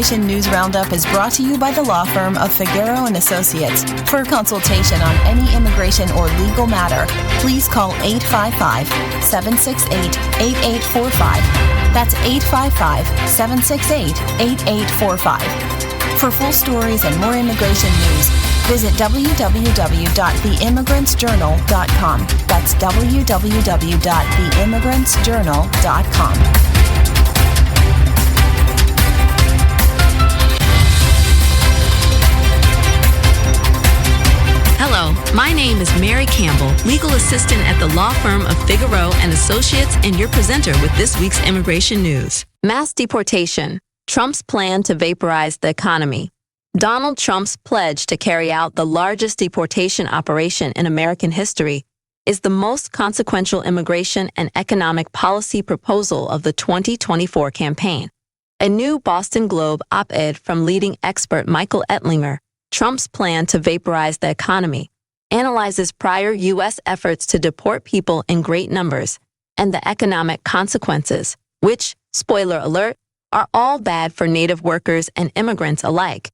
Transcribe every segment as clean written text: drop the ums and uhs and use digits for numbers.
Immigration News Roundup is brought to you by the law firm of Figueroa and Associates. For a consultation on any immigration or legal matter, please call 855-768-8845. That's 855-768-8845. For full stories and more immigration news, visit www.theimmigrantsjournal.com. That's www.theimmigrantsjournal.com. Hello, my name is Mary Campbell, legal assistant at the law firm of Figueroa and Associates, and your presenter with this week's immigration news. Mass deportation. Trump's plan to vaporize the economy. Donald Trump's pledge to carry out the largest deportation operation in American history is the most consequential immigration and economic policy proposal of the 2024 campaign. A new Boston Globe op-ed from leading expert Michael Ettlinger, Trump's plan to vaporize the economy, analyzes prior U.S. efforts to deport people in great numbers and the economic consequences, which, spoiler alert, are all bad for native workers and immigrants alike.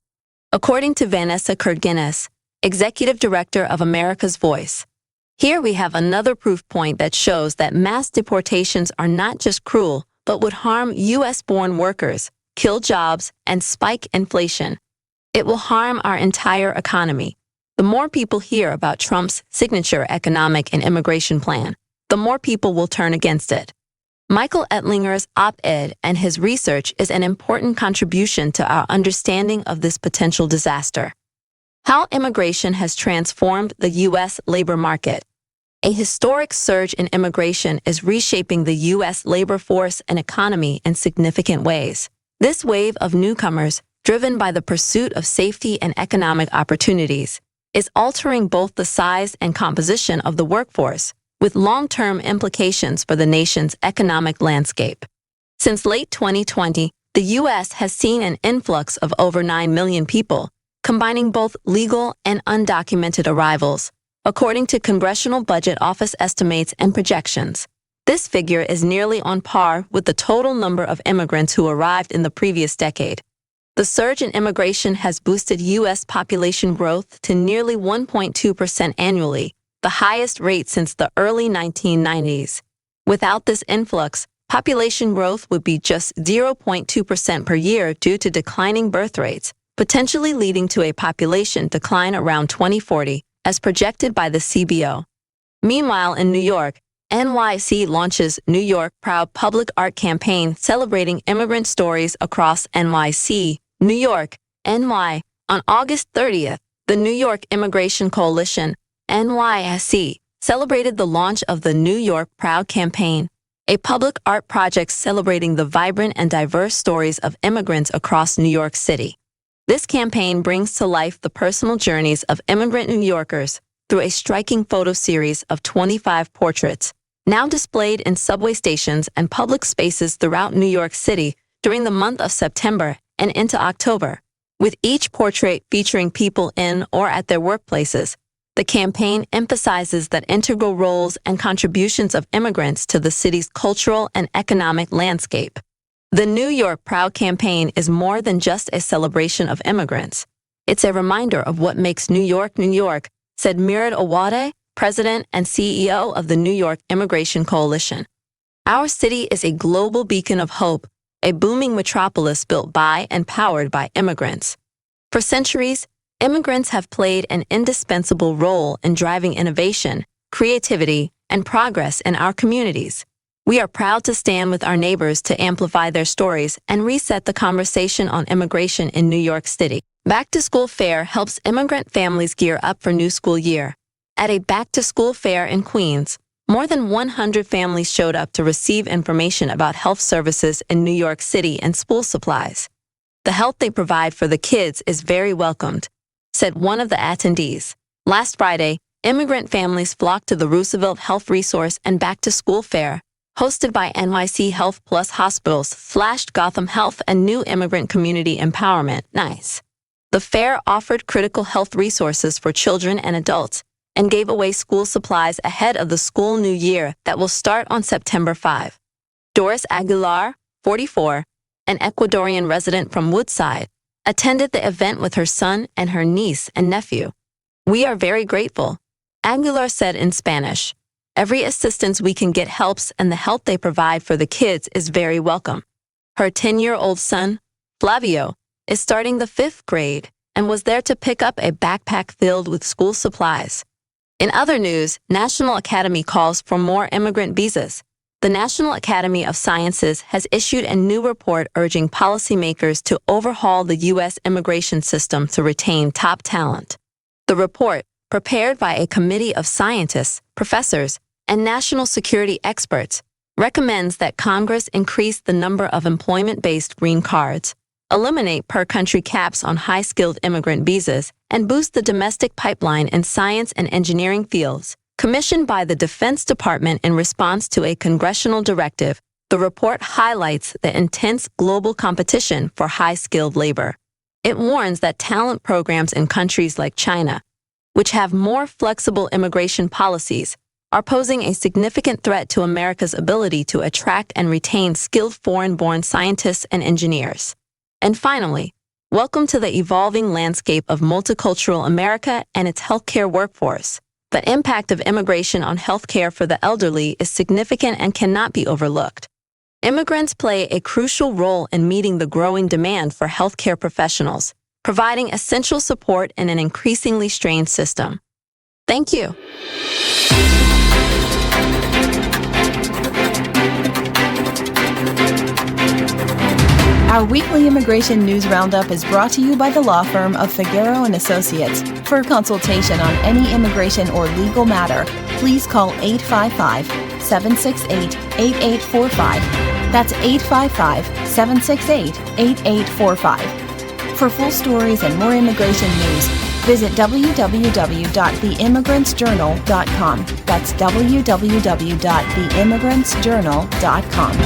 According to Vanessa Kirk-Guinness, executive director of America's Voice, here we have another proof point that shows that mass deportations are not just cruel, but would harm U.S.-born workers, kill jobs, and spike inflation. It will harm our entire economy. The more people hear about Trump's signature economic and immigration plan, the more people will turn against it. Michael Ettlinger's op-ed and his research is an important contribution to our understanding of this potential disaster. How immigration has transformed the U.S. labor market. A historic surge in immigration is reshaping the U.S. labor force and economy in significant ways. This wave of newcomers, driven by the pursuit of safety and economic opportunities, is altering both the size and composition of the workforce, with long-term implications for the nation's economic landscape. Since late 2020, the U.S. has seen an influx of over 9 million people, combining both legal and undocumented arrivals, according to Congressional Budget Office estimates and projections. This figure is nearly on par with the total number of immigrants who arrived in the previous decade. The surge in immigration has boosted U.S. population growth to nearly 1.2% annually, the highest rate since the early 1990s. Without this influx, population growth would be just 0.2% per year due to declining birth rates, potentially leading to a population decline around 2040, as projected by the CBO. Meanwhile, in New York, NYC launches New York Proud public art campaign celebrating immigrant stories across NYC, New York, NY. On August 30th, the New York Immigration Coalition, NYSC, celebrated the launch of the New York Proud campaign, a public art project celebrating the vibrant and diverse stories of immigrants across New York City. This campaign brings to life the personal journeys of immigrant New Yorkers through a striking photo series of 25 portraits, now displayed in subway stations and public spaces throughout New York City during the month of September and into October. With each portrait featuring people in or at their workplaces, the campaign emphasizes the integral roles and contributions of immigrants to the city's cultural and economic landscape. The New York Proud campaign is more than just a celebration of immigrants. It's a reminder of what makes New York, New York, said Mirat Awade, President and CEO of the New York Immigration Coalition. Our city is a global beacon of hope, a booming metropolis built by and powered by immigrants. For centuries, immigrants have played an indispensable role in driving innovation, creativity, and progress in our communities. We are proud to stand with our neighbors to amplify their stories and reset the conversation on immigration in New York City. Back to School Fair helps immigrant families gear up for new school year. At a back-to-school fair in Queens, more than 100 families showed up to receive information about health services in New York City and school supplies. The help they provide for the kids is very welcomed, said one of the attendees. Last Friday, immigrant families flocked to the Roosevelt Health Resource and Back-to-School Fair, hosted by NYC Health Plus Hospitals, Gotham Health, and New Immigrant Community Empowerment, NICE. The fair offered critical health resources for children and adults, and gave away school supplies ahead of the school new year that will start on September 5. Doris Aguilar, 44, an Ecuadorian resident from Woodside, attended the event with her son and her niece and nephew. "We are very grateful," Aguilar said in Spanish. "Every assistance we can get helps, and the help they provide for the kids is very welcome." Her 10-year-old son, Flavio, is starting the 5th grade and was there to pick up a backpack filled with school supplies. In other news, National Academy calls for more immigrant visas. The National Academy of Sciences has issued a new report urging policymakers to overhaul the U.S. immigration system to retain top talent. The report, prepared by a committee of scientists, professors, and national security experts, recommends that Congress increase the number of employment-based green cards, eliminate per-country caps on high-skilled immigrant visas, and boost the domestic pipeline in science and engineering fields. Commissioned by the Defense Department in response to a congressional directive, the report highlights the intense global competition for high-skilled labor. It warns that talent programs in countries like China, which have more flexible immigration policies, are posing a significant threat to America's ability to attract and retain skilled foreign-born scientists and engineers. And finally, welcome to the evolving landscape of multicultural America and its healthcare workforce. The impact of immigration on healthcare for the elderly is significant and cannot be overlooked. Immigrants play a crucial role in meeting the growing demand for healthcare professionals, providing essential support in an increasingly strained system. Thank you. Our weekly immigration news roundup is brought to you by the law firm of Figueroa and Associates. For a consultation on any immigration or legal matter, please call 855-768-8845. That's 855-768-8845. For full stories and more immigration news, visit www.theimmigrantsjournal.com. That's www.theimmigrantsjournal.com.